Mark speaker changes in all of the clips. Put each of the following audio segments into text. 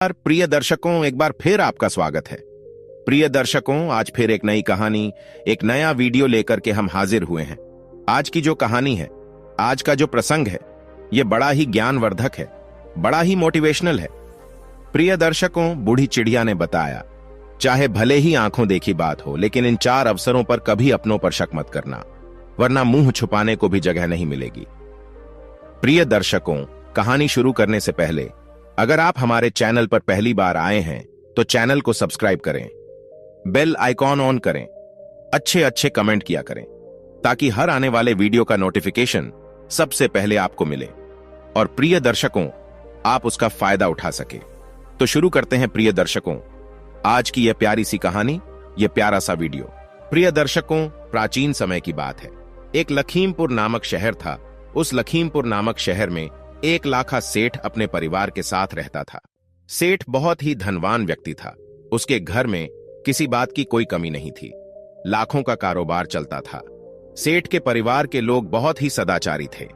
Speaker 1: प्रिय दर्शकों, एक बार फिर आपका स्वागत है। प्रिय दर्शकों, आज फिर एक नई कहानी, एक नया वीडियो लेकर के हम हाजिर हुए हैं। आज की जो कहानी है, आज का जो प्रसंग है, ये बड़ा ही ज्ञानवर्धक है, बड़ा ही मोटिवेशनल है। प्रिय दर्शकों, बूढ़ी चिड़िया ने बताया, चाहे भले ही आंखों देखी बात हो, लेकिन इन 4 अवसरों पर कभी अपनों पर शक मत करना, वरना मुंह छुपाने को भी जगह नहीं मिलेगी। प्रिय दर्शकों, कहानी शुरू करने से पहले अगर आप हमारे चैनल पर पहली बार आए हैं तो चैनल को सब्सक्राइब करें, बेल आइकॉन ऑन करें, अच्छे अच्छे कमेंट किया करें, ताकि हर आने वाले वीडियो का नोटिफिकेशन सबसे पहले आपको मिले और प्रिय दर्शकों आप उसका फायदा उठा सके। तो शुरू करते हैं प्रिय दर्शकों आज की यह प्यारी सी कहानी, यह प्यारा सा वीडियो। प्रिय दर्शकों, प्राचीन समय की बात है। एक लखीमपुर नामक शहर था। उस लखीमपुर नामक शहर में एक लाखा सेठ अपने परिवार के साथ रहता था। सेठ बहुत ही धनवान व्यक्ति था। उसके घर में किसी बात की कोई कमी नहीं थी। लाखों का कारोबार चलता था। सेठ के परिवार के लोग बहुत ही सदाचारी थे।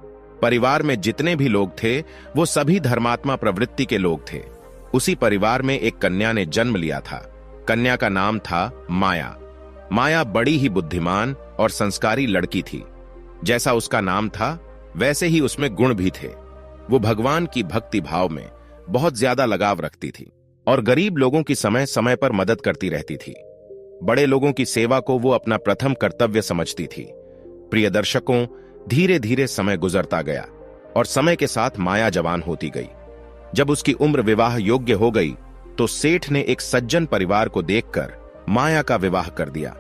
Speaker 1: परिवार में जितने भी लोग थे वो सभी धर्मात्मा प्रवृत्ति के लोग थे। उसी परिवार में एक कन्या ने जन्म लिया था। कन्या का नाम था माया। माया बड़ी ही बुद्धिमान और संस्कारी लड़की थी। जैसा उसका नाम था वैसे ही उसमें गुण भी थे। वो भगवान की भक्ति भाव में बहुत ज्यादा लगाव रखती थी और गरीब लोगों की समय समय पर मदद करती रहती थी। बड़े लोगों की सेवा को वो अपना प्रथम कर्तव्य समझती थी। प्रिय दर्शकों, धीरे धीरे समय गुजरता गया और समय के साथ माया जवान होती गई। जब उसकी उम्र विवाह योग्य हो गई तो सेठ ने एक सज्जन परिवार को देखकर माया का विवाह कर दिया।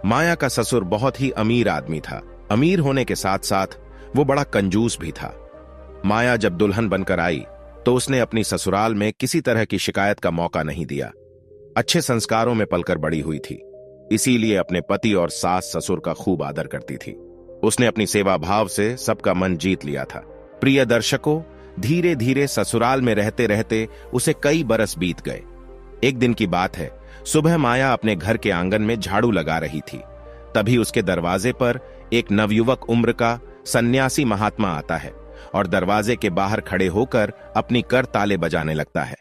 Speaker 1: माया का ससुर बहुत ही अमीर आदमी था। अमीर होने के साथ साथ वो बड़ा कंजूस भी था। माया जब दुल्हन बनकर आई तो उसने अपनी ससुराल में किसी तरह की शिकायत का मौका नहीं दिया। अच्छे संस्कारों में पलकर बड़ी हुई थी, इसीलिए अपने पति और सास ससुर का खूब आदर करती थी। उसने अपनी सेवा भाव से सबका मन जीत लिया था। प्रिय दर्शकों, धीरे धीरे ससुराल में रहते रहते उसे कई बरस बीत गए। एक दिन की बात है, सुबह माया अपने घर के आंगन में झाड़ू लगा रही थी। तभी उसके दरवाजे पर एक नवयुवक उम्र का सन्यासी महात्मा आता है और दरवाजे के बाहर खड़े होकर अपनी कर ताले बजाने लगता है।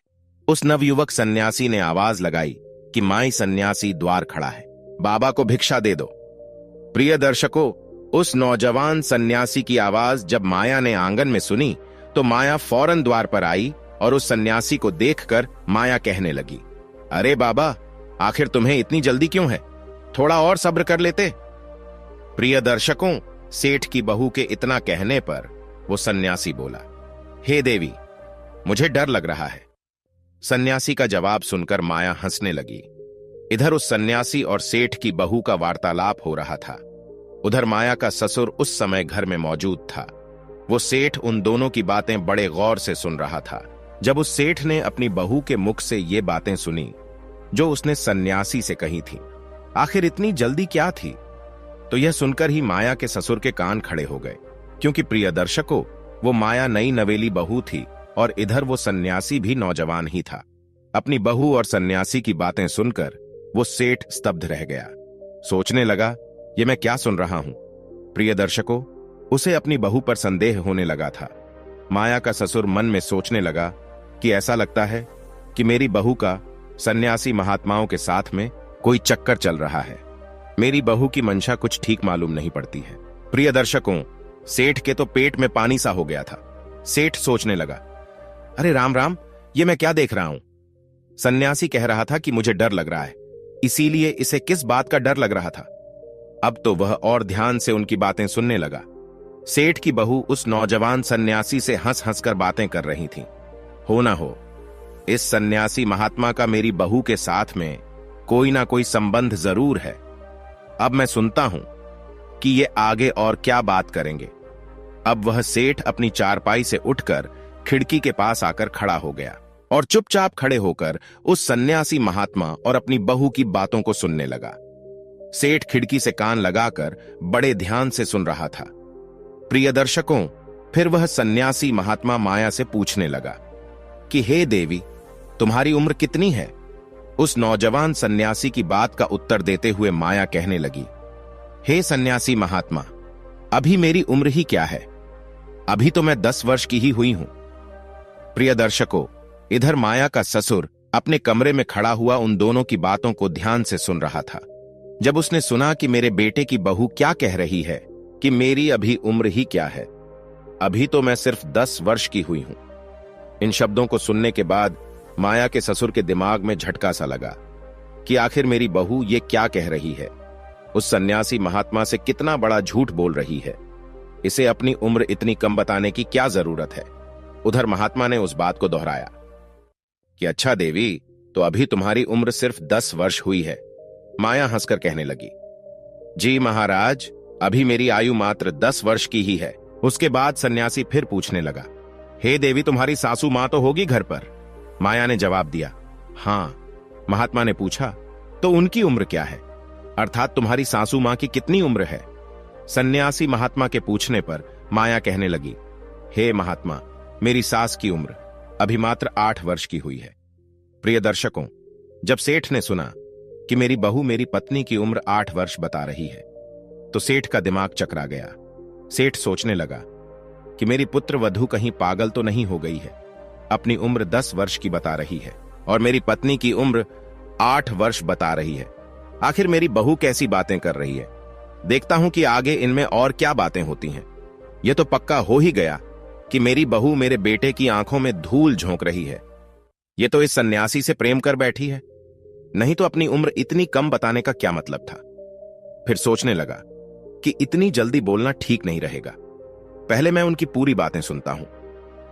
Speaker 1: उस नवयुवक सन्यासी ने आवाज लगाई कि माई सन्यासी द्वार खड़ा है, बाबा को भिक्षा दे दो। प्रिय दर्शकों, उस नौजवान सन्यासी की आवाज जब माया ने आंगन में सुनी तो माया फौरन द्वार पर आई और उस सन्यासी को देखकर माया कहने लगी, अरे बाबा, आखिर तुम्हें इतनी जल्दी क्यों है? थोड़ा और सब्र कर लेते। प्रिय दर्शकों, सेठ की बहू के इतना कहने पर वो सन्यासी बोला, हे देवी, मुझे डर लग रहा है। सन्यासी का जवाब सुनकर माया हंसने लगी। इधर उस सन्यासी और सेठ की बहू का वार्तालाप हो रहा था। उधर माया का ससुर उस समय घर में मौजूद था। वो सेठ उन दोनों की बातें बड़े गौर से सुन रहा था। जब उस सेठ ने अपनी बहू के मुख से ये बातें सुनी जो उसने सन्यासी से कही थी, आखिर इतनी जल्दी क्या थी, तो यह सुनकर ही माया के ससुर के कान खड़े हो गए। क्योंकि प्रिय दर्शकों, वो माया नई नवेली बहू थी और इधर वो सन्यासी भी नौजवान ही था। अपनी बहू और सन्यासी की बातें सुनकर वो सेठ स्तब्ध रह गया। सोचने लगा, ये मैं क्या सुन रहा हूं। प्रिय दर्शकों, उसे अपनी बहू पर संदेह होने लगा था। माया का ससुर मन में सोचने लगा कि ऐसा लगता है कि मेरी बहू का सन्यासी महात्माओं के साथ में कोई चक्कर चल रहा है। मेरी बहू की मंशा कुछ ठीक मालूम नहीं पड़ती है। प्रिय दर्शकों, सेठ के तो पेट में पानी सा हो गया था। सेठ सोचने लगा, अरे राम राम, ये मैं क्या देख रहा हूं। सन्यासी कह रहा था कि मुझे डर लग रहा है, इसीलिए इसे किस बात का डर लग रहा था। अब तो वह और ध्यान से उनकी बातें सुनने लगा। सेठ की बहू उस नौजवान सन्यासी से हंस हंस कर बातें कर रही थी। हो ना हो, इस सन्यासी महात्मा का मेरी बहू के साथ में कोई ना कोई संबंध जरूर है। अब मैं सुनता हूं कि ये आगे और क्या बात करेंगे। अब वह सेठ अपनी चारपाई से उठकर खिड़की के पास आकर खड़ा हो गया और चुपचाप खड़े होकर उस सन्यासी महात्मा और अपनी बहू की बातों को सुनने लगा। सेठ खिड़की से कान लगाकर बड़े ध्यान से सुन रहा था। प्रिय दर्शकों, फिर वह सन्यासी महात्मा माया से पूछने लगा कि हे देवी, तुम्हारी उम्र कितनी है? उस नौजवान सन्यासी की बात का उत्तर देते हुए माया कहने लगी, हे सन्यासी महात्मा, अभी मेरी उम्र ही क्या है, अभी तो मैं 10 वर्ष की ही हुई हूं। प्रिय दर्शकों, इधर माया का ससुर अपने कमरे में खड़ा हुआ उन दोनों की बातों को ध्यान से सुन रहा था। जब उसने सुना कि मेरे बेटे की बहू क्या कह रही है कि मेरी अभी उम्र ही क्या है, अभी तो मैं सिर्फ 10 वर्ष की हुई हूं। इन शब्दों को सुनने के बाद माया के ससुर के दिमाग में झटका सा लगा कि आखिर मेरी बहू ये क्या कह रही है, उस सन्यासी महात्मा से कितना बड़ा झूठ बोल रही है, इसे अपनी उम्र इतनी कम बताने की क्या जरूरत है। उधर महात्मा ने उस बात को दोहराया कि अच्छा देवी, तो अभी तुम्हारी उम्र सिर्फ 10 वर्ष हुई है। माया हंसकर कहने लगी, जी महाराज, अभी मेरी आयु मात्र 10 वर्ष की ही है। उसके बाद सन्यासी फिर पूछने लगा, हे देवी, तुम्हारी सासू मां तो होगी घर पर? माया ने जवाब दिया, हाँ। महात्मा ने पूछा, तो उनकी उम्र क्या है, अर्थात तुम्हारी सासू मां की कितनी उम्र है? सन्यासी महात्मा के पूछने पर माया कहने लगी, हे महात्मा, मेरी सास की उम्र अभी मात्र 8 वर्ष की हुई है। प्रिय दर्शकों, जब सेठ ने सुना कि मेरी बहू मेरी पत्नी की उम्र 8 वर्ष बता रही है तो सेठ का दिमाग चकरा गया। सेठ सोचने लगा कि मेरी पुत्र वधू कहीं पागल तो नहीं हो गई है, अपनी उम्र 10 वर्ष की बता रही है और मेरी पत्नी की उम्र 8 वर्ष बता रही है। आखिर मेरी बहू कैसी बातें कर रही है? देखता हूं कि आगे इनमें और क्या बातें होती हैं। यह तो पक्का हो ही गया कि मेरी बहू मेरे बेटे की आंखों में धूल झोंक रही है। यह तो इस सन्यासी से प्रेम कर बैठी है, नहीं तो अपनी उम्र इतनी कम बताने का क्या मतलब था। फिर सोचने लगा कि इतनी जल्दी बोलना ठीक नहीं रहेगा, पहले मैं उनकी पूरी बातें सुनता हूं,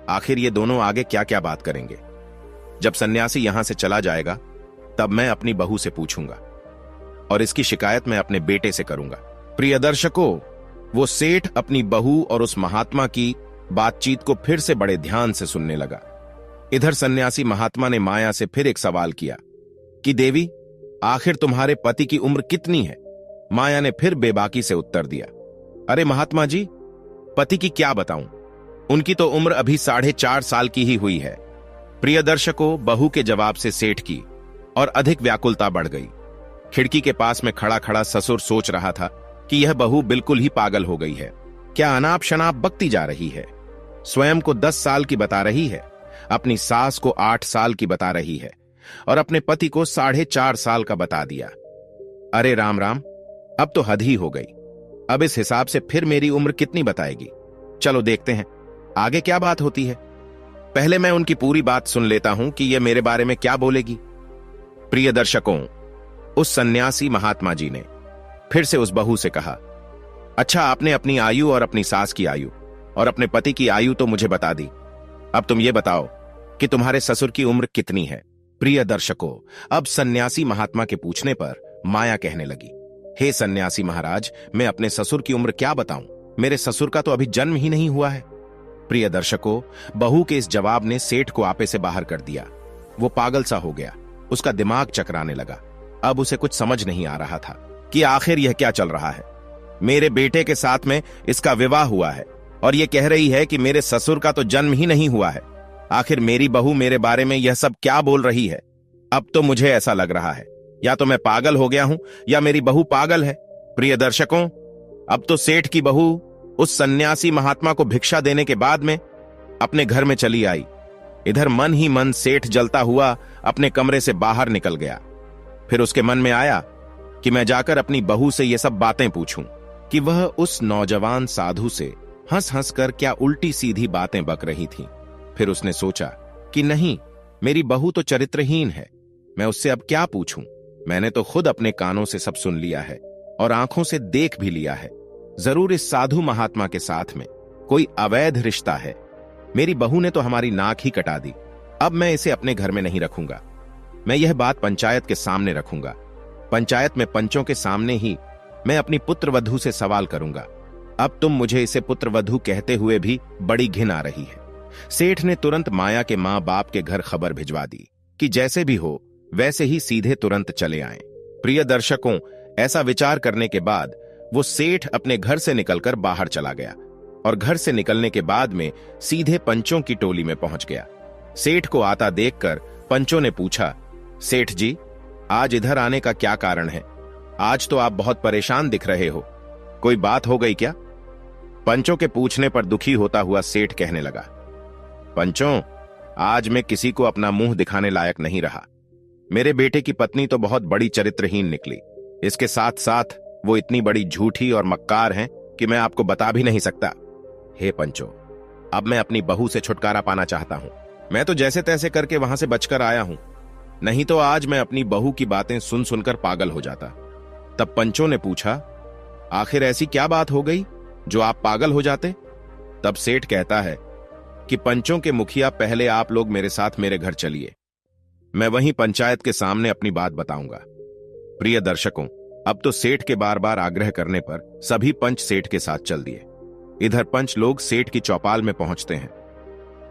Speaker 1: आखिर ये दोनों आगे क्या क्या बात करेंगे। जब सन्यासी यहां से चला जाएगा तब मैं अपनी बहू से पूछूंगा और इसकी शिकायत मैं अपने बेटे से करूंगा। प्रिय दर्शकों, वो सेठ अपनी बहू और उस महात्मा की बातचीत को फिर से बड़े ध्यान से सुनने लगा। इधर सन्यासी महात्मा ने माया से फिर एक सवाल किया कि देवी, आखिर तुम्हारे पति की उम्र कितनी है? माया ने फिर बेबाकी से उत्तर दिया, अरे महात्मा जी, पति की क्या बताऊं, उनकी तो उम्र अभी 4.5 साल की ही हुई है। प्रिय दर्शकों, बहू के जवाब से सेठ की और अधिक व्याकुलता बढ़ गई। खिड़की के पास में खड़ा खड़ा ससुर सोच रहा था कि यह बहू बिल्कुल ही पागल हो गई है, क्या अनाप शनाप बकती जा रही है। स्वयं को 10 साल की बता रही है, अपनी सास को 8 साल की बता रही है और अपने पति को 4.5 साल का बता दिया। अरे राम राम, अब तो हद ही हो गई। अब इस हिसाब से फिर मेरी उम्र कितनी बताएगी? चलो देखते हैं आगे क्या बात होती है। पहले मैं उनकी पूरी बात सुन लेता हूं कि यह मेरे बारे में क्या बोलेगी। प्रिय दर्शकों, उस सन्यासी महात्मा जी ने फिर से उस बहू से कहा, अच्छा, आपने अपनी आयु और अपनी सास की आयु और अपने पति की आयु तो मुझे बता दी, अब तुम ये बताओ कि तुम्हारे ससुर की उम्र कितनी है। प्रिय दर्शकों, अब सन्यासी महात्मा के पूछने पर माया कहने लगी, हे सन्यासी महाराज, मैं अपने ससुर की उम्र क्या बताऊं, मेरे ससुर का तो अभी जन्म ही नहीं हुआ है। प्रिय दर्शकों, बहू के इस जवाब ने सेठ को आपे से बाहर कर दिया। वो पागल सा हो गया, उसका दिमाग चकराने लगा। अब उसे कुछ समझ नहीं आ रहा था कि आखिर यह क्या चल रहा है। मेरे बेटे के साथ में इसका विवाह हुआ है और यह कह रही है कि मेरे ससुर का तो जन्म ही नहीं हुआ है। आखिर मेरी बहू मेरे बारे में यह सब क्या बोल रही है? अब तो मुझे ऐसा लग रहा है या तो मैं पागल हो गया हूं या मेरी बहू पागल है। प्रिय दर्शकों, अब तो सेठ की बहू उस सन्यासी महात्मा को भिक्षा देने के बाद में अपने घर में चली आई। इधर मन ही मन सेठ जलता हुआ अपने कमरे से बाहर निकल गया। फिर उसके मन में आया कि मैं जाकर अपनी बहू से ये सब बातें पूछूं कि वह उस नौजवान साधु से हंस हंस कर क्या उल्टी सीधी बातें बक रही थी। फिर उसने सोचा कि नहीं, मेरी बहू तो चरित्रहीन है, मैं उससे अब क्या पूछूं। मैंने तो खुद अपने कानों से सब सुन लिया है और आंखों से देख भी लिया है। जरूर इस साधु महात्मा के साथ में कोई अवैध रिश्ता है। मेरी बहू ने तो हमारी नाक ही कटा दी। अब मैं इसे अपने घर में नहीं रखूंगा। मैं यह बात पंचायत के सामने रखूंगा। पंचायत में पंचों के सामने ही मैं अपनी पुत्रवधू से सवाल करूंगा। अब तुम मुझे इसे पुत्रवधू कहते हुए भी बड़ी घिन आ रही है। सेठ ने तुरंत माया के मां बाप के घर खबर भिजवा दी कि जैसे भी हो वैसे ही सीधे तुरंत चले आएं। प्रिय दर्शकों, ऐसा विचार करने के बाद वो सेठ अपने घर से निकलकर बाहर चला गया और घर से निकलने के बाद में सीधे पंचों की टोली में पहुंच गया। सेठ को आता देखकर पंचों ने पूछा, सेठ जी, आज इधर आने का क्या कारण है? आज तो आप बहुत परेशान दिख रहे हो, कोई बात हो गई क्या? पंचों के पूछने पर दुखी होता हुआ सेठ कहने लगा, पंचों, आज मैं किसी को अपना मुंह दिखाने लायक नहीं रहा। मेरे बेटे की पत्नी तो बहुत बड़ी चरित्रहीन निकली, इसके साथ साथ वो इतनी बड़ी झूठी और मक्कार हैं कि मैं आपको बता भी नहीं सकता। हे पंचो, अब मैं अपनी बहू से छुटकारा पाना चाहता हूं। मैं तो जैसे तैसे करके वहां से बचकर आया हूं, नहीं तो आज मैं अपनी बहू की बातें सुन सुनकर पागल हो जाता। तब पंचों ने पूछा, आखिर ऐसी क्या बात हो गई जो आप पागल हो जाते? तब सेठ कहता है कि पंचों के मुखिया, पहले आप लोग मेरे साथ मेरे घर चलिए, मैं वहीं पंचायत के सामने अपनी बात बताऊंगा। प्रिय दर्शकों, अब तो सेठ के बार बार आग्रह करने पर सभी पंच सेठ के साथ चल दिए। इधर पंच लोग सेठ की चौपाल में पहुंचते हैं।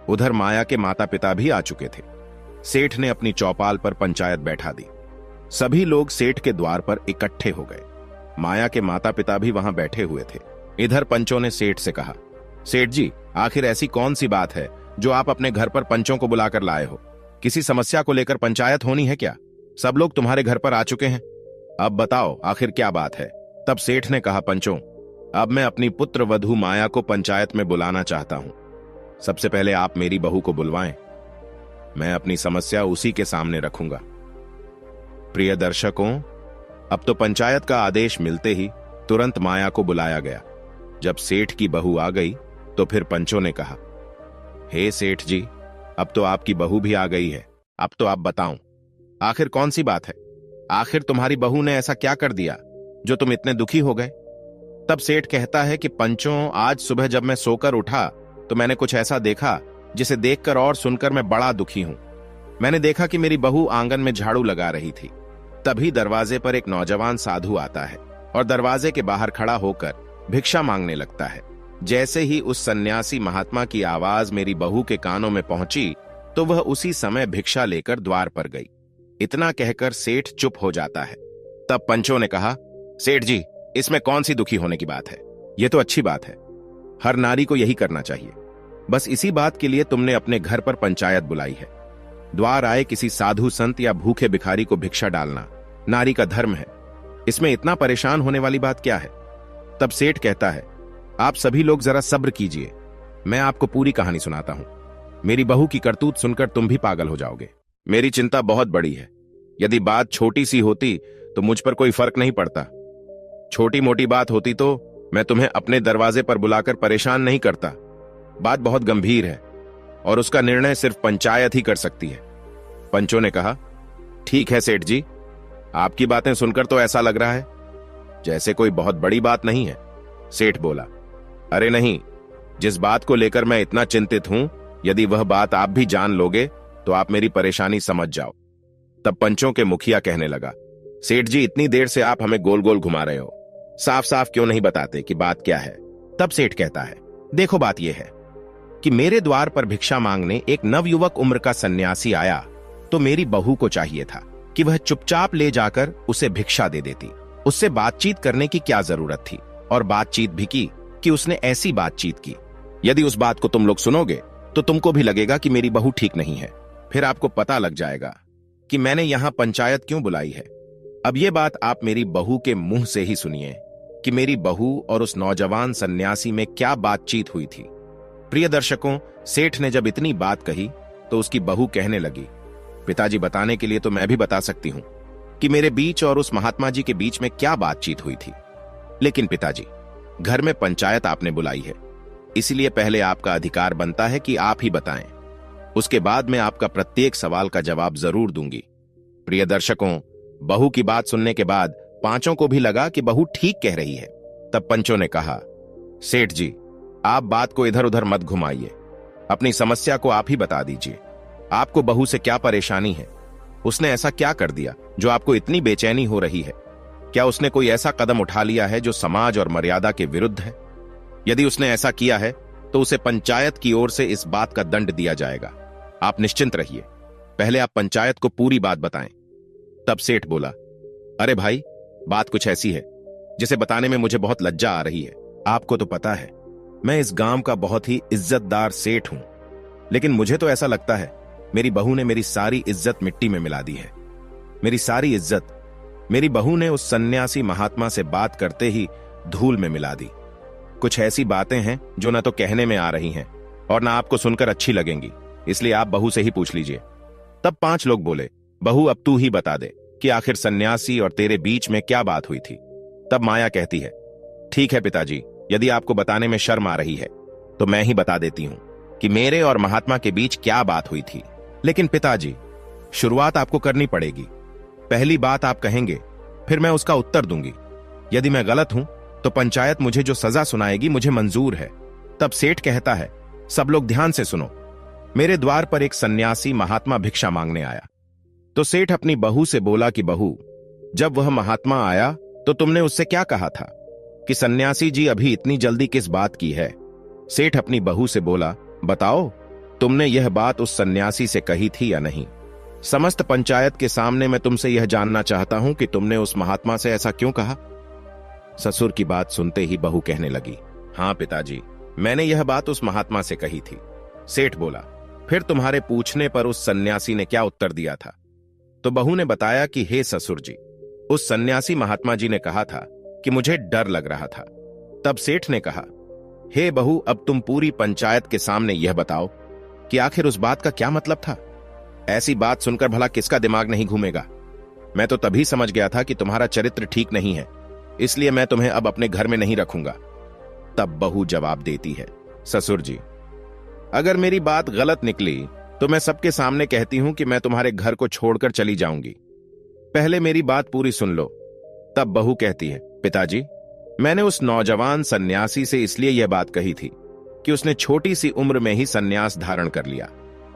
Speaker 1: उधर माया के माता पिता भी आ चुके थे। सेठ ने अपनी चौपाल पर पंचायत बैठा दी। सभी लोग सेठ के द्वार पर इकट्ठे हो गए। माया के माता पिता भी वहां बैठे हुए थे। इधर पंचों ने सेठ से कहा, सेठ जी, आखिर ऐसी कौन सी बात है जो आप अपने घर पर पंचों को बुलाकर लाए हो? किसी समस्या को लेकर पंचायत होनी है क्या? सब लोग तुम्हारे घर पर आ चुके हैं, अब बताओ आखिर क्या बात है? तब सेठ ने कहा, पंचों, अब मैं अपनी पुत्र वधू माया को पंचायत में बुलाना चाहता हूं। सबसे पहले आप मेरी बहू को बुलवाएं, मैं अपनी समस्या उसी के सामने रखूंगा। प्रिय दर्शकों, अब तो पंचायत का आदेश मिलते ही तुरंत माया को बुलाया गया। जब सेठ की बहू आ गई तो फिर पंचों ने कहा, हे सेठ जी, अब तो आपकी बहू भी आ गई है, अब तो आप बताओ आखिर कौन सी बात है? आखिर तुम्हारी बहू ने ऐसा क्या कर दिया जो तुम इतने दुखी हो गए? तब सेठ कहता है कि पंचों, आज सुबह जब मैं सोकर उठा तो मैंने कुछ ऐसा देखा जिसे देखकर और सुनकर मैं बड़ा दुखी हूं। मैंने देखा कि मेरी बहू आंगन में झाड़ू लगा रही थी। तभी दरवाजे पर एक नौजवान साधु आता है और दरवाजे के बाहर खड़ा होकर भिक्षा मांगने लगता है। जैसे ही उस सन्यासी महात्मा की आवाज मेरी बहू के कानों में पहुंची तो वह उसी समय भिक्षा लेकर द्वार पर गई। इतना कहकर सेठ चुप हो जाता है। तब पंचों ने कहा, सेठ जी, इसमें कौन सी दुखी होने की बात है? यह तो अच्छी बात है, हर नारी को यही करना चाहिए। बस इसी बात के लिए तुमने अपने घर पर पंचायत बुलाई है। द्वार आए किसी साधु संत या भूखे भिखारी को भिक्षा डालना नारी का धर्म है, इसमें इतना परेशान होने वाली बात क्या है? तब सेठ कहता है, आप सभी लोग जरा सब्र कीजिए, मैं आपको पूरी कहानी सुनाता हूं। मेरी बहू की करतूत सुनकर तुम भी पागल हो जाओगे। मेरी चिंता बहुत बड़ी है। यदि बात छोटी सी होती तो मुझ पर कोई फर्क नहीं पड़ता। छोटी मोटी बात होती तो मैं तुम्हें अपने दरवाजे पर बुलाकर परेशान नहीं करता। बात बहुत गंभीर है और उसका निर्णय सिर्फ पंचायत ही कर सकती है। पंचों ने कहा, ठीक है सेठ जी, आपकी बातें सुनकर तो ऐसा लग रहा है जैसे कोई बहुत बड़ी बात नहीं है। सेठ बोला, अरे नहीं, जिस बात को लेकर मैं इतना चिंतित हूं, यदि वह बात आप भी जान लोगे तो आप मेरी परेशानी समझ जाओ। तब पंचों के मुखिया कहने लगा, सेठ जी, इतनी देर से आप हमें गोल गोल घुमा रहे हो, साफ साफ क्यों नहीं बताते कि बात क्या है? तब सेठ कहता है, देखो बात यह है कि मेरे द्वार पर भिक्षा मांगने एक नवयुवक उम्र का सन्यासी आया तो मेरी बहू को चाहिए था कि वह चुपचाप ले जाकर उसे भिक्षा दे देती। उससे बातचीत करने की क्या जरूरत थी? और बातचीत भी की कि उसने ऐसी बातचीत की, यदि उस बात को तुम लोग सुनोगे तो तुमको भी लगेगा कि मेरी बहू ठीक नहीं है। फिर आपको पता लग जाएगा कि मैंने यहां पंचायत क्यों बुलाई है। अब यह बात आप मेरी बहू के मुंह से ही सुनिए कि मेरी बहू और उस नौजवान सन्यासी में क्या बातचीत हुई थी। प्रिय दर्शकों, सेठ ने जब इतनी बात कही तो उसकी बहू कहने लगी, पिताजी, बताने के लिए तो मैं भी बता सकती हूं कि मेरे बीच और उस महात्मा जी के बीच में क्या बातचीत हुई थी, लेकिन पिताजी, घर में पंचायत आपने बुलाई है, इसलिए पहले आपका अधिकार बनता है कि आप ही बताएं। उसके बाद मैं आपका प्रत्येक सवाल का जवाब जरूर दूंगी। प्रिय दर्शकों, बहू की बात सुनने के बाद पांचों को भी लगा कि बहू ठीक कह रही है। तब पंचों ने कहा, सेठ जी, आप बात को इधर उधर मत घुमाइए, अपनी समस्या को आप ही बता दीजिए। आपको बहू से क्या परेशानी है? उसने ऐसा क्या कर दिया जो आपको इतनी बेचैनी हो रही है? क्या उसने कोई ऐसा कदम उठा लिया है जो समाज और मर्यादा के विरुद्ध है? यदि उसने ऐसा किया है तो उसे पंचायत की ओर से इस बात का दंड दिया जाएगा। आप निश्चिंत रहिए, पहले आप पंचायत को पूरी बात बताएं। तब सेठ बोला, अरे भाई, बात कुछ ऐसी है जिसे बताने में मुझे बहुत लज्जा आ रही है। आपको तो पता है मैं इस गांव का बहुत ही इज्जतदार सेठ हूं, लेकिन मुझे तो ऐसा लगता है मेरी बहू ने मेरी सारी इज्जत मिट्टी में मिला दी है। मेरी सारी इज्जत मेरी बहू ने उस सन्यासी महात्मा से बात करते ही धूल में मिला दी। कुछ ऐसी बातें हैं जो ना तो कहने में आ रही हैं और ना आपको सुनकर अच्छी लगेंगी, इसलिए आप बहू से ही पूछ लीजिए। तब 5 लोग बोले, बहू अब तू ही बता दे कि आखिर सन्यासी और तेरे बीच में क्या बात हुई थी। तब माया कहती है, ठीक है पिताजी, यदि आपको बताने में शर्म आ रही है तो मैं ही बता देती हूं कि मेरे और महात्मा के बीच क्या बात हुई थी। लेकिन पिताजी, शुरुआत आपको करनी पड़ेगी। पहली बात आप कहेंगे, फिर मैं उसका उत्तर दूंगी। यदि मैं गलत हूं तो पंचायत मुझे जो सजा सुनाएगी मुझे मंजूर है। तब सेठ कहता है, सब लोग ध्यान से सुनो। मेरे द्वार पर एक सन्यासी महात्मा भिक्षा मांगने आया। तो सेठ अपनी बहू से बोला कि बहू, जब वह महात्मा आया तो तुमने उससे क्या कहा था कि सन्यासी जी अभी इतनी जल्दी किस बात की है? सेठ अपनी बहू से बोला, बताओ, तुमने यह बात उस सन्यासी से कही थी या नहीं? समस्त पंचायत के सामने मैं तुमसे यह जानना चाहता हूं कि तुमने उस महात्मा से ऐसा क्यों कहा? ससुर की बात सुनते ही बहू कहने लगी, हां पिताजी, मैंने यह बात उस महात्मा से कही थी। सेठ बोला, फिर तुम्हारे पूछने पर उस सन्यासी ने क्या उत्तर दिया था? तो बहू ने बताया कि हे ससुर जी, उस सन्यासी महात्मा जी ने कहा था कि मुझे डर लग रहा था। तब सेठ ने कहा, हे बहू, अब तुम पूरी पंचायत के सामने यह बताओ कि आखिर उस बात का क्या मतलब था। ऐसी बात सुनकर भला किसका दिमाग नहीं घूमेगा? मैं तो तभी समझ गया था कि तुम्हारा चरित्र ठीक नहीं है, इसलिए मैं तुम्हें अब अपने घर में नहीं रखूंगा। तब बहू जवाब देती है, ससुर जी, अगर मेरी बात गलत निकली तो मैं सबके सामने कहती हूं कि मैं तुम्हारे घर को छोड़कर चली जाऊंगी। पहले मेरी बात पूरी सुन लो। तब बहू कहती है, पिताजी, मैंने उस नौजवान सन्यासी से इसलिए यह बात कही थी कि उसने छोटी सी उम्र में ही सन्यास धारण कर लिया।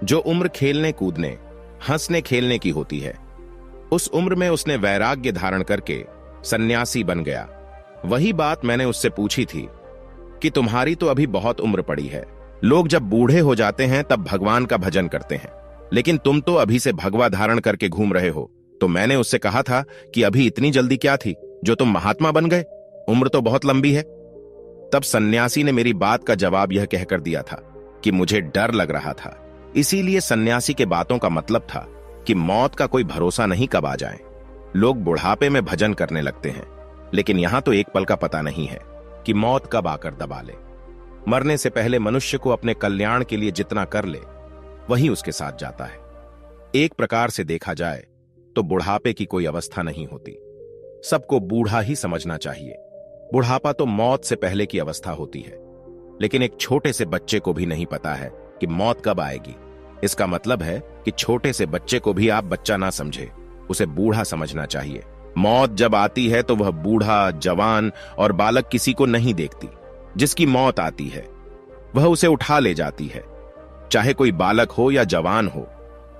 Speaker 1: जो उम्र खेलने कूदने, हंसने खेलने की होती है, उस उम्र में उसने वैराग्य धारण करके सन्यासी बन गया। वही बात मैंने उससे पूछी थी कि तुम्हारी तो अभी बहुत उम्र पड़ी है, लोग जब बूढ़े हो जाते हैं तब भगवान का भजन करते हैं, लेकिन तुम तो अभी से भगवा धारण करके घूम रहे हो। तो मैंने उससे कहा था कि अभी इतनी जल्दी क्या थी जो तुम महात्मा बन गए, उम्र तो बहुत लंबी है। तब सन्यासी ने मेरी बात का जवाब यह कहकर दिया था कि मुझे डर लग रहा था, इसीलिए सन्यासी के बातों का मतलब था कि मौत का कोई भरोसा नहीं कब आ जाए। लोग बुढ़ापे में भजन करने लगते हैं, लेकिन यहां तो एक पल का पता नहीं है कि मौत कब आकर दबा ले। मरने से पहले मनुष्य को अपने कल्याण के लिए जितना कर ले वही उसके साथ जाता है। एक प्रकार से देखा जाए तो बुढ़ापे की कोई अवस्था नहीं होती, सबको बूढ़ा ही समझना चाहिए। बुढ़ापा तो मौत से पहले की अवस्था होती है, लेकिन एक छोटे से बच्चे को भी नहीं पता है कि मौत कब आएगी। इसका मतलब है कि छोटे से बच्चे को भी आप बच्चा ना समझे, उसे बूढ़ा समझना चाहिए। मौत जब आती है तो वह बूढ़ा, जवान और बालक किसी को नहीं देखती। जिसकी मौत आती है वह उसे उठा ले जाती है, चाहे कोई बालक हो या जवान हो।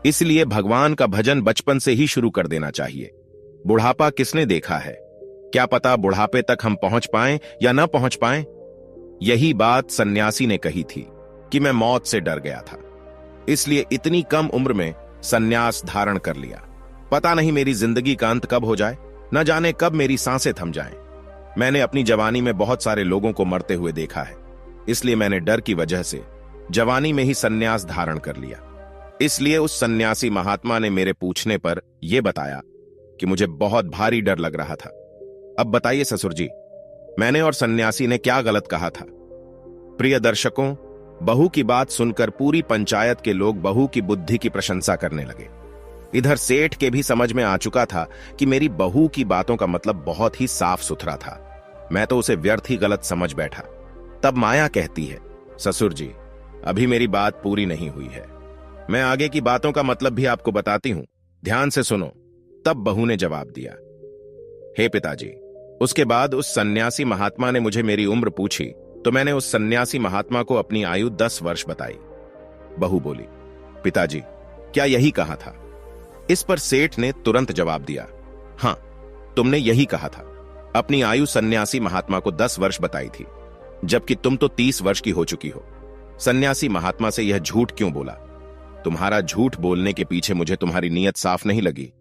Speaker 1: इसलिए भगवान का भजन बचपन से ही शुरू कर देना चाहिए। बुढ़ापा किसने देखा है? क्या पता बुढ़ापे तक हम पहुंच पाएं या ना पहुंच पाएं। यही बात सन्यासी ने कही थी कि मैं मौत से डर गया था, इसलिए इतनी कम उम्र में सन्यास धारण कर लिया। पता नहीं मेरी जिंदगी का अंत कब हो जाए, न जाने कब मेरी सांसें थम जाएं। मैंने अपनी जवानी में बहुत सारे लोगों को मरते हुए देखा है, इसलिए मैंने डर की वजह से जवानी में ही सन्यास धारण कर लिया। इसलिए उस सन्यासी महात्मा ने मेरे पूछने पर यह बताया कि मुझे बहुत भारी डर लग रहा था। अब बताइए ससुर जी, मैंने और सन्यासी ने क्या गलत कहा था? प्रिय दर्शकों, बहू की बात सुनकर पूरी पंचायत के लोग बहू की बुद्धि की प्रशंसा करने लगे। इधर सेठ के भी समझ में आ चुका था कि मेरी बहू की बातों का मतलब बहुत ही साफ सुथरा था। मैं तो उसे व्यर्थ ही गलत समझ बैठा। तब माया कहती है, ससुर जी, अभी मेरी बात पूरी नहीं हुई है, मैं आगे की बातों का मतलब भी आपको बताती हूं, ध्यान से सुनो। तब बहू ने जवाब दिया, हे पिताजी, उसके बाद उस सन्यासी महात्मा ने मुझे मेरी उम्र पूछी तो मैंने उस सन्यासी महात्मा को अपनी आयु 10 वर्ष बताई। बहू बोली, पिताजी, क्या यही कहा था? इस पर सेठ ने तुरंत जवाब दिया, हां, तुमने यही कहा था। अपनी आयु सन्यासी महात्मा को 10 वर्ष बताई थी, जबकि तुम तो 30 वर्ष की हो चुकी हो। सन्यासी महात्मा से यह झूठ क्यों बोला? तुम्हारा झूठ बोलने के पीछे मुझे तुम्हारी नीयत साफ नहीं लगी।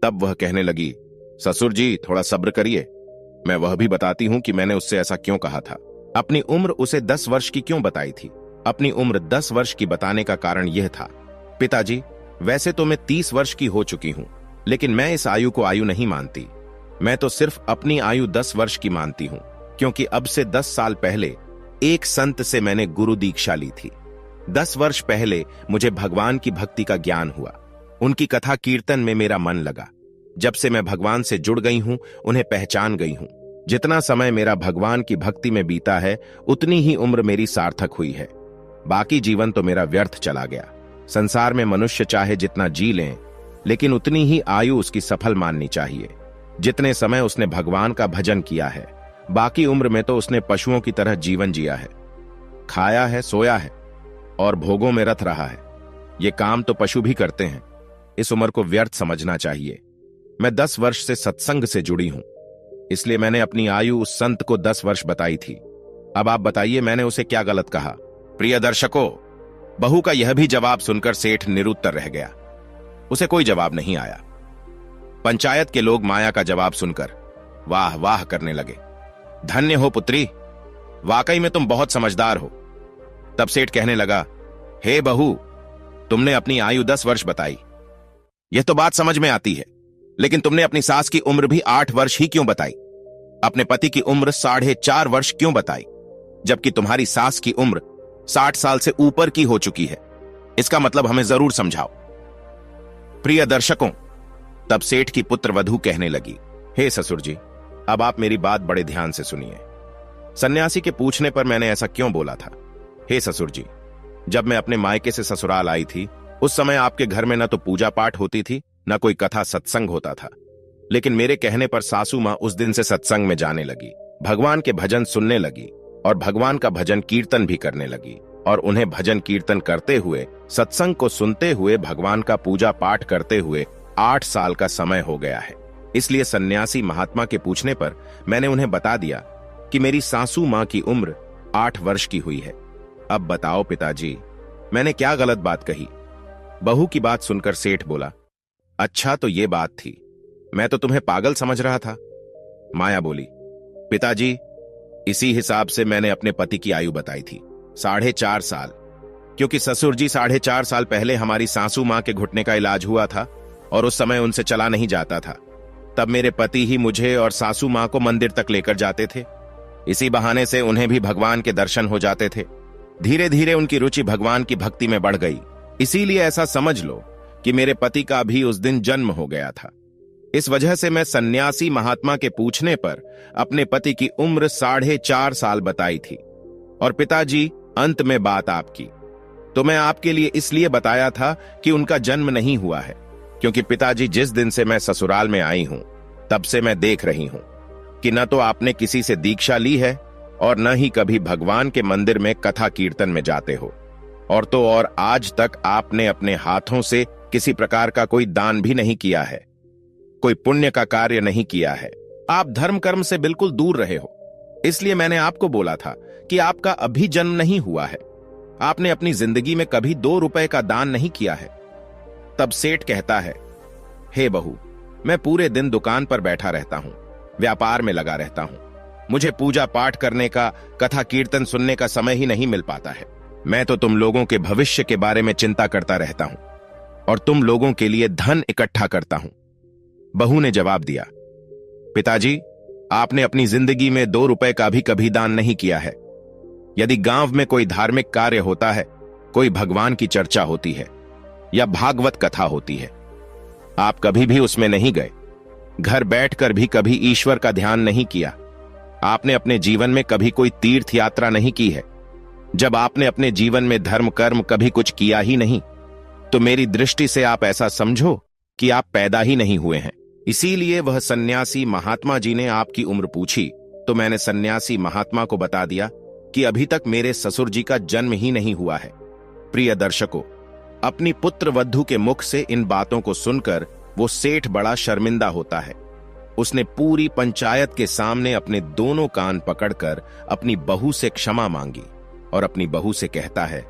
Speaker 1: तब वह कहने लगी, ससुर जी, थोड़ा सब्र करिए, मैं वह भी बताती हूं कि मैंने उससे ऐसा क्यों कहा था। अपनी उम्र उसे 10 वर्ष की क्यों बताई थी? अपनी उम्र 10 वर्ष की बताने का कारण यह था, पिताजी, वैसे तो मैं 30 वर्ष की हो चुकी हूं, लेकिन मैं इस आयु को आयु नहीं मानती। मैं तो सिर्फ अपनी आयु 10 वर्ष की मानती हूं, क्योंकि अब से 10 साल पहले एक संत से मैंने गुरु दीक्षा ली थी। 10 वर्ष पहले मुझे भगवान की भक्ति का ज्ञान हुआ। उनकी कथा कीर्तन में मेरा मन लगा। जब से मैं भगवान से जुड़ गई हूं, उन्हें पहचान गई हूं। जितना समय मेरा भगवान की भक्ति में बीता है, उतनी ही उम्र मेरी सार्थक हुई है। बाकी जीवन तो मेरा व्यर्थ चला गया। संसार में मनुष्य चाहे जितना जी लें, लेकिन उतनी ही आयु उसकी सफल माननी चाहिए जितने समय उसने भगवान का भजन किया है। बाकी उम्र में तो उसने पशुओं की तरह जीवन जिया है, खाया है, सोया है और भोगों में रत रहा है। ये काम तो पशु भी करते हैं। इस उम्र को व्यर्थ समझना चाहिए। मैं 10 वर्ष से सत्संग से जुड़ी हूं, इसलिए मैंने अपनी आयु उस संत को 10 वर्ष बताई थी। अब आप बताइए मैंने उसे क्या गलत कहा? प्रिय दर्शकों, बहू का यह भी जवाब सुनकर सेठ निरुत्तर रह गया। उसे कोई जवाब नहीं आया। पंचायत के लोग माया का जवाब सुनकर वाह वाह करने लगे। धन्य हो पुत्री, वाकई में तुम बहुत समझदार हो। तब सेठ कहने लगा, हे बहू, तुमने अपनी आयु 10 वर्ष बताई, यह तो बात समझ में आती है, लेकिन तुमने अपनी सास की उम्र भी 8 वर्ष ही क्यों बताई? अपने पति की उम्र 4.5 वर्ष क्यों बताई, जबकि तुम्हारी सास की उम्र 60 साल से ऊपर की हो चुकी है? इसका मतलब हमें जरूर समझाओ। प्रिय दर्शकों, तब सेठ की पुत्र वधू कहने लगी, हे ससुर जी, अब आप मेरी बात बड़े ध्यान से सुनिए। सन्यासी के पूछने पर मैंने ऐसा क्यों बोला था? हे ससुर जी, जब मैं अपने मायके से ससुराल आई थी, उस समय आपके घर में न तो पूजा पाठ होती थी, न कोई कथा सत्संग होता था। लेकिन मेरे कहने पर सासू मां उस दिन से सत्संग में जाने लगी, भगवान के भजन सुनने लगी और भगवान का भजन कीर्तन भी करने लगी। और उन्हें भजन कीर्तन करते हुए, सत्संग को सुनते हुए, भगवान का पूजा पाठ करते हुए 8 साल का समय हो गया है। इसलिए सन्यासी महात्मा के पूछने पर मैंने उन्हें बता दिया कि मेरी सासू मां की उम्र 8 वर्ष की हुई है। अब बताओ पिताजी, मैंने क्या गलत बात कही? बहू की बात सुनकर सेठ बोला, अच्छा तो ये बात थी, मैं तो तुम्हें पागल समझ रहा था। माया बोली, पिताजी, इसी हिसाब से मैंने अपने पति की आयु बताई थी, 4.5 साल, क्योंकि ससुर जी 4.5 साल पहले हमारी सासू मां के घुटने का इलाज हुआ था और उस समय उनसे चला नहीं जाता था। तब मेरे पति ही मुझे और सासू मां को मंदिर तक लेकर जाते थे। इसी बहाने से उन्हें भी भगवान के दर्शन हो जाते थे। धीरे धीरे उनकी रुचि भगवान की भक्ति में बढ़ गई। इसीलिए ऐसा समझ लो कि मेरे पति का भी उस दिन जन्म हो गया था। इस वजह से मैं सन्यासी महात्मा के पूछने पर अपने पति की उम्र 4.5 साल बताई थी। और पिताजी, अंत में बात आपकी, तो मैं आपके लिए इसलिए बताया था कि उनका जन्म नहीं हुआ है, क्योंकि पिताजी जिस दिन से मैं ससुराल में आई हूं, तब से मैं देख रही हूं कि न तो आपने किसी से दीक्षा ली है और न ही कभी भगवान के मंदिर में कथा कीर्तन में जाते हो। और तो और आज तक आपने अपने हाथों से किसी प्रकार का कोई दान भी नहीं किया है, कोई पुण्य का कार्य नहीं किया है। आप धर्म कर्म से बिल्कुल दूर रहे हो। इसलिए मैंने आपको बोला था कि आपका अभी जन्म नहीं हुआ है। आपने अपनी जिंदगी में कभी 2 रुपए का दान नहीं किया है। तब सेठ कहता है, हे बहू, मैं पूरे दिन दुकान पर बैठा रहता हूं, व्यापार में लगा रहता हूं। मुझे पूजा पाठ करने का, कथा कीर्तन सुनने का समय ही नहीं मिल पाता है। मैं तो तुम लोगों के भविष्य के बारे में चिंता करता रहता हूं और तुम लोगों के लिए धन इकट्ठा करता हूं। बहू ने जवाब दिया, पिताजी, आपने अपनी जिंदगी में 2 रुपए का भी कभी दान नहीं किया है। यदि गांव में कोई धार्मिक कार्य होता है, कोई भगवान की चर्चा होती है या भागवत कथा होती है, आप कभी भी उसमें नहीं गए। घर बैठकर भी कभी ईश्वर का ध्यान नहीं किया। आपने अपने जीवन में कभी कोई तीर्थ यात्रा नहीं की है। जब आपने अपने जीवन में धर्म कर्म कभी कुछ किया ही नहीं, तो मेरी दृष्टि से आप ऐसा समझो कि आप पैदा ही नहीं हुए हैं। इसीलिए वह सन्यासी महात्मा जी ने आपकी उम्र पूछी, तो मैंने सन्यासी महात्मा को बता दिया कि अभी तक मेरे ससुर जी का जन्म ही नहीं हुआ है। प्रिय दर्शकों, अपनी पुत्र वधू के मुख से इन बातों को सुनकर वो सेठ बड़ा शर्मिंदा होता है। उसने पूरी पंचायत के सामने अपने दोनों कान पकड़कर अपनी बहू से क्षमा मांगी और अपनी बहू से कहता है,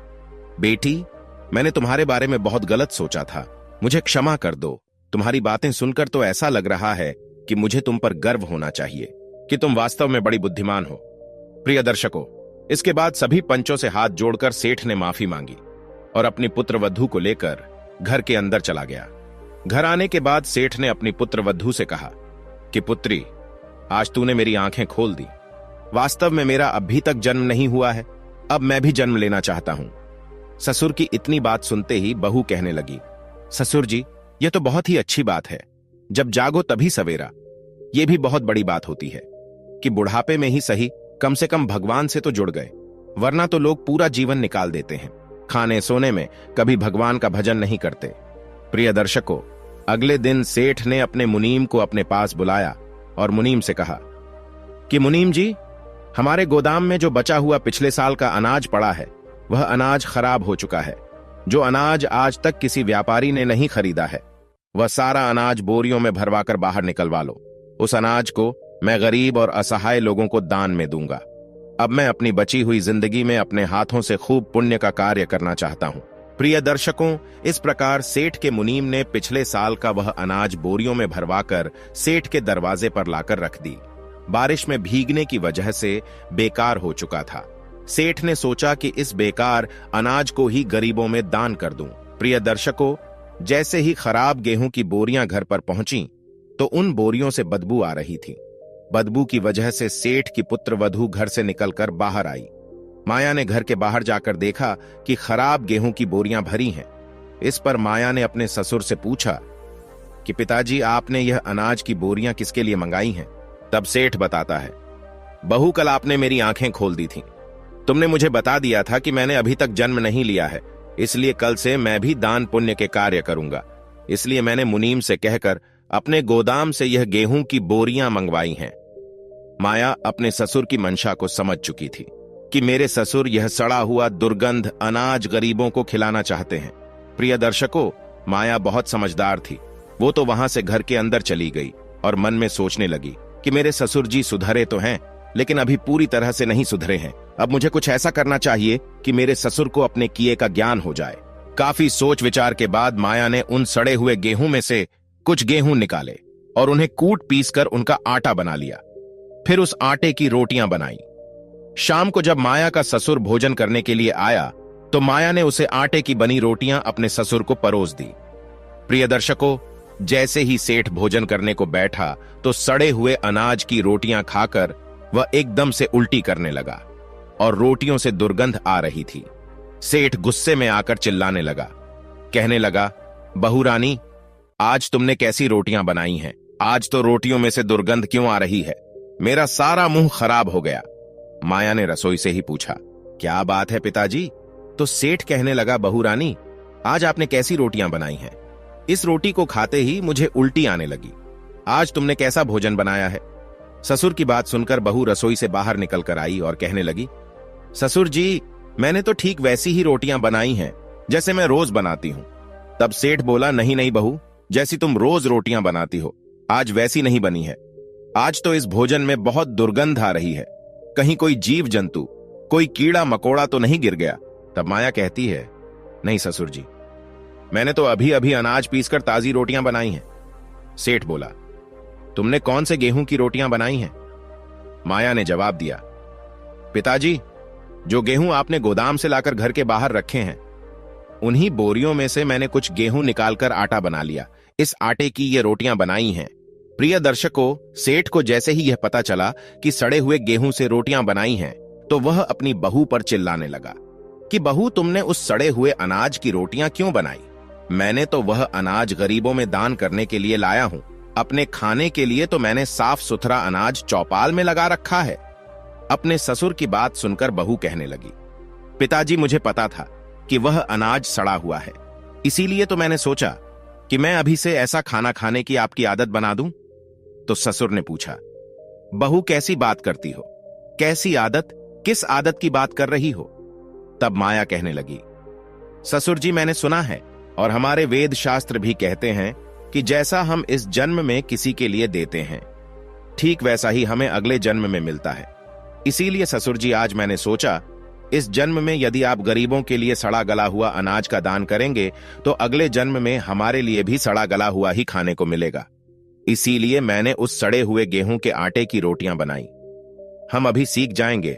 Speaker 1: बेटी, मैंने तुम्हारे बारे में बहुत गलत सोचा था, मुझे क्षमा कर दो। तुम्हारी बातें सुनकर तो ऐसा लग रहा है कि मुझे तुम पर गर्व होना चाहिए कि तुम वास्तव में बड़ी बुद्धिमान हो। प्रिय दर्शकों, इसके बाद सभी पंचों से हाथ जोड़कर सेठ ने माफी मांगी और अपनी पुत्र वधू को लेकर घर के अंदर चला गया। घर आने के बाद सेठ ने अपनी पुत्र वधू से कहा कि पुत्री, आज तूने मेरी आंखें खोल दी। वास्तव में मेरा अभी तक जन्म नहीं हुआ है, अब मैं भी जन्म लेना चाहता हूं। ससुर की इतनी बात सुनते ही बहू कहने लगी, ससुर जी, यह तो बहुत ही अच्छी बात है, जब जागो तभी सवेरा। यह भी बहुत बड़ी बात होती है कि बुढ़ापे में ही सही कम से कम भगवान से तो जुड़ गए, वरना तो लोग पूरा जीवन निकाल देते हैं, खाने सोने में कभी भगवान का भजन नहीं करते। प्रिय दर्शकों, अगले दिन सेठ ने अपने मुनीम को अपने पास बुलाया और मुनीम से कहा कि मुनीम जी, हमारे गोदाम में जो बचा हुआ पिछले साल का अनाज पड़ा है, वह अनाज खराब हो चुका है। जो अनाज आज तक किसी व्यापारी ने नहीं खरीदा है, वह सारा अनाज बोरियों में भरवाकर बाहर निकलवा लो। उस अनाज को मैं गरीब और असहाय लोगों को दान में दूंगा। अब मैं अपनी बची हुई जिंदगी में अपने हाथों से खूब पुण्य का कार्य करना चाहता हूं। प्रिय दर्शकों, इस प्रकार सेठ के मुनीम ने पिछले साल का वह अनाज बोरियों में भरवाकर सेठ के दरवाजे पर लाकर रख दी। बारिश में भीगने की वजह से बेकार हो चुका था। सेठ ने सोचा कि इस बेकार अनाज को ही गरीबों में दान कर दूं। प्रिय दर्शकों, जैसे ही खराब गेहूं की बोरियां घर पर पहुंची तो उन बोरियों से बदबू आ रही थी। बदबू की वजह से सेठ की पुत्रवधू घर से निकलकर बाहर आई। माया ने घर के बाहर जाकर देखा कि खराब गेहूं की बोरियां भरी हैं। इस पर माया ने अपने ससुर से पूछा कि पिताजी, आपने यह अनाज की बोरियां किसके लिए मंगाई हैं? तब सेठ बताता है, बहू, कल आपने मेरी आंखें खोल दी थीं। तुमने मुझे बता दिया था कि मैंने अभी तक जन्म नहीं लिया है, इसलिए कल से मैं भी दान पुण्य के कार्य करूंगा। इसलिए मैंने मुनीम से कहकर अपने गोदाम से यह गेहूं की बोरियां मंगवाई हैं। माया अपने ससुर की मंशा को समझ चुकी थी कि मेरे ससुर यह सड़ा हुआ दुर्गंध अनाज गरीबों को खिलाना चाहते हैं। प्रिय दर्शकों, माया बहुत समझदार थी। वो तो वहां से घर के अंदर चली गई और मन में सोचने लगी कि मेरे ससुर जी सुधरे तो हैं, लेकिन अभी पूरी तरह से नहीं सुधरे हैं। अब मुझे कुछ ऐसा करना चाहिए कि मेरे ससुर को अपने किए का ज्ञान हो जाए। काफी सोच विचार के बाद माया ने उन सड़े हुए गेहूं में से कुछ गेहूं निकाले और उन्हें कूट पीसकर उनका आटा बना लिया। फिर उस आटे की रोटियां बनाई। शाम को जब माया का ससुर भोजन करने के लिए आया तो माया ने उसे आटे की बनी रोटियां अपने ससुर को परोस दी। प्रिय दर्शकों, जैसे ही सेठ भोजन करने को बैठा तो सड़े हुए अनाज की रोटियां खाकर वह एकदम से उल्टी करने लगा और रोटियों से दुर्गंध आ रही थी। सेठ गुस्से में आकर चिल्लाने लगा, कहने लगा, बहू रानी, आज तुमने कैसी रोटियां बनाई हैं? आज तो रोटियों में से दुर्गंध क्यों आ रही है? मेरा सारा मुंह खराब हो गया। माया ने रसोई से ही पूछा, क्या बात है पिताजी? तो सेठ कहने लगा, बहू रानी, आज आपने कैसी रोटियां बनाई हैं? इस रोटी को खाते ही मुझे उल्टी आने लगी। आज तुमने कैसा भोजन बनाया है? ससुर की बात सुनकर बहू रसोई से बाहर निकलकर आई और कहने लगी, ससुर जी, मैंने तो ठीक वैसी ही रोटियां बनाई हैं जैसे मैं रोज बनाती हूं। तब सेठ बोला, नहीं नहीं बहू, जैसी तुम रोज रोटियां बनाती हो, आज वैसी नहीं बनी है। आज तो इस भोजन में बहुत दुर्गंध आ रही है। कहीं कोई जीव जंतु, कोई कीड़ा मकोड़ा तो नहीं गिर गया? तब माया कहती है, नहीं ससुर जी, मैंने तो अभी अभी अनाज पीसकर ताजी रोटियां बनाई हैं। सेठ बोला, तुमने कौन से गेहूं की रोटियां बनाई हैं? माया ने जवाब दिया, पिताजी, जो गेहूं आपने गोदाम से लाकर घर के बाहर रखे हैं, उन्हीं बोरियों में से मैंने कुछ गेहूं निकालकर आटा बना लिया। इस आटे की ये रोटियां बनाई हैं। प्रिय दर्शकों, सेठ को जैसे ही यह पता चला कि सड़े हुए गेहूं से रोटियां बनाई हैं, तो वह अपनी बहू पर चिल्लाने लगा कि बहू, तुमने उस सड़े हुए अनाज की रोटियां क्यों बनाई? मैंने तो वह अनाज गरीबों में दान करने के लिए लाया हूं। अपने खाने के लिए तो मैंने साफ सुथरा अनाज चौपाल में लगा रखा है। अपने ससुर की बात सुनकर बहू कहने लगी, पिताजी, मुझे पता था कि वह अनाज सड़ा हुआ है, इसीलिए तो मैंने सोचा कि मैं अभी से ऐसा खाना खाने की आपकी आदत बना दूं। तो ससुर ने पूछा, बहू, कैसी बात करती हो? कैसी आदत? किस आदत की बात कर रही हो? तब माया कहने लगी, ससुर जी, मैंने सुना है और हमारे वेद शास्त्र भी कहते हैं कि जैसा हम इस जन्म में किसी के लिए देते हैं, ठीक वैसा ही हमें अगले जन्म में मिलता है। इसीलिए ससुर जी, आज मैंने सोचा, इस जन्म में यदि आप गरीबों के लिए सड़ा गला हुआ अनाज का दान करेंगे तो अगले जन्म में हमारे लिए भी सड़ा गला हुआ ही खाने को मिलेगा। इसीलिए मैंने उस सड़े हुए गेहूं के आटे की रोटियां बनाई। हम अभी सीख जाएंगे,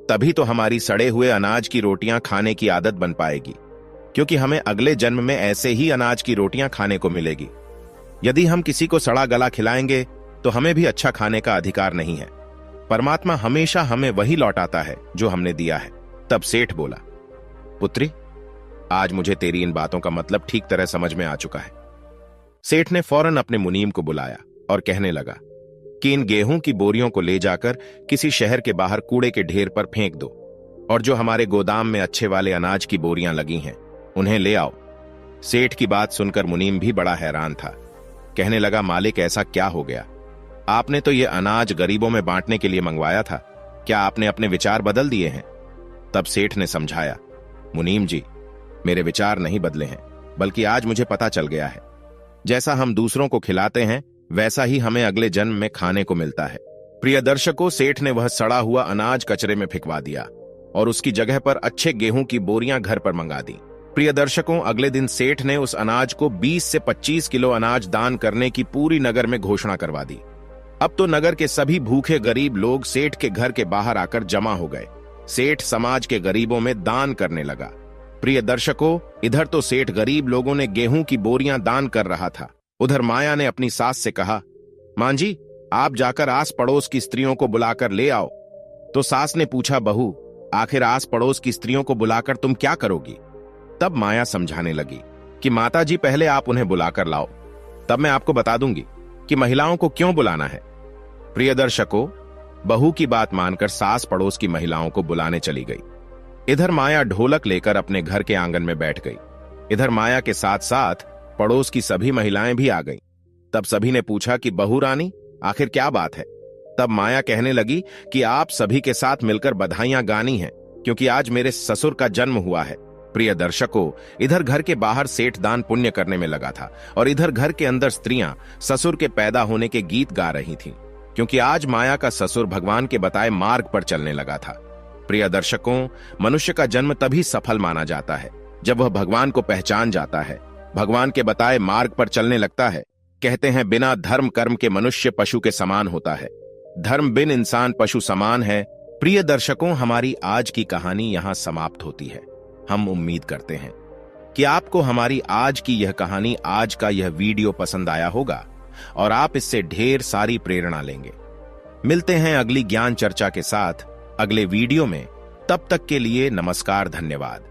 Speaker 1: तभी तो हमारी सड़े हुए अनाज की रोटियां खाने की आदत बन पाएगी, क्योंकि हमें अगले जन्म में ऐसे ही अनाज की रोटियां खाने को मिलेगी। यदि हम किसी को सड़ा गला खिलाएंगे तो हमें भी अच्छा खाने का अधिकार नहीं है। परमात्मा हमेशा हमें वही लौटाता है जो हमने दिया है। तब सेठ बोला, पुत्री, आज मुझे तेरी इन बातों का मतलब ठीक तरह समझ में आ चुका है। सेठ ने फौरन अपने मुनीम को बुलाया और कहने लगा कि इन गेहूं की बोरियों को ले जाकर किसी शहर के बाहर कूड़े के ढेर पर फेंक दो और जो हमारे गोदाम में अच्छे वाले अनाज की बोरियां लगी हैं उन्हें ले आओ। सेठ की बात सुनकर मुनीम भी बड़ा हैरान था। कहने लगा, मालिक ऐसा क्या हो गया? आपने तो ये अनाज गरीबों में बांटने के लिए मंगवाया था, क्या आपने अपने विचार बदल दिए हैं? तब सेठ ने समझाया, मुनीम जी, मेरे विचार नहीं बदले हैं, बल्कि आज मुझे पता चल गया है, जैसा हम दूसरों को खिलाते हैं वैसा ही हमें अगले जन्म में खाने को मिलता है। प्रिय दर्शकों, सेठ ने वह सड़ा हुआ अनाज कचरे में फेंकवा दिया और उसकी जगह पर अच्छे गेहूं की बोरियां घर पर मंगा दी। प्रिय दर्शकों, अगले दिन सेठ ने उस अनाज को 20 से 25 किलो अनाज दान करने की पूरी नगर में घोषणा करवा दी। अब तो नगर के सभी भूखे गरीब लोग सेठ के घर के बाहर आकर जमा हो गए। सेठ समाज के गरीबों में दान करने लगा। प्रिय दर्शकों, इधर तो सेठ गरीब लोगों ने गेहूं की बोरियां दान कर रहा था, उधर माया ने अपनी सास से कहा, मां जी, आप जाकर आस पड़ोस की स्त्रियों को बुलाकर ले आओ। तो सास ने पूछा, बहू, आखिर आस पड़ोस की स्त्रियों को बुलाकर तुम क्या करोगी? तब माया समझाने लगी कि माता जी, पहले आप उन्हें बुलाकर लाओ, तब मैं आपको बता दूंगी कि महिलाओं को क्यों बुलाना है। प्रिय दर्शकों, बहू की बात मानकर सास पड़ोस की महिलाओं को बुलाने चली गई। इधर माया ढोलक लेकर अपने घर के आंगन में बैठ गई। इधर माया के साथ साथ पड़ोस की सभी महिलाएं भी आ गईं। तब सभी ने पूछा कि बहू रानी, आखिर क्या बात है? तब माया कहने लगी कि आप सभी के साथ मिलकर बधाइयां गानी हैं, क्योंकि आज मेरे ससुर का जन्म हुआ है। प्रिय दर्शकों, इधर घर के बाहर सेठ दान पुण्य करने में लगा था और इधर घर के अंदर स्त्रियां ससुर के पैदा होने के गीत गा रही थीं, क्योंकि आज माया का ससुर भगवान के बताए मार्ग पर चलने लगा था। प्रिय दर्शकों, मनुष्य का जन्म तभी सफल माना जाता है जब वह भगवान को पहचान जाता है, भगवान के बताए मार्ग पर चलने लगता है। कहते हैं, बिना धर्म कर्म के मनुष्य पशु के समान होता है, धर्म बिन इंसान पशु समान है। प्रिय दर्शकों, हमारी आज की कहानी यहां समाप्त होती है। हम उम्मीद करते हैं कि आपको हमारी आज की यह कहानी, आज का यह वीडियो पसंद आया होगा और आप इससे ढेर सारी प्रेरणा लेंगे। मिलते हैं अगली ज्ञान चर्चा के साथ अगले वीडियो में। तब तक के लिए नमस्कार, धन्यवाद।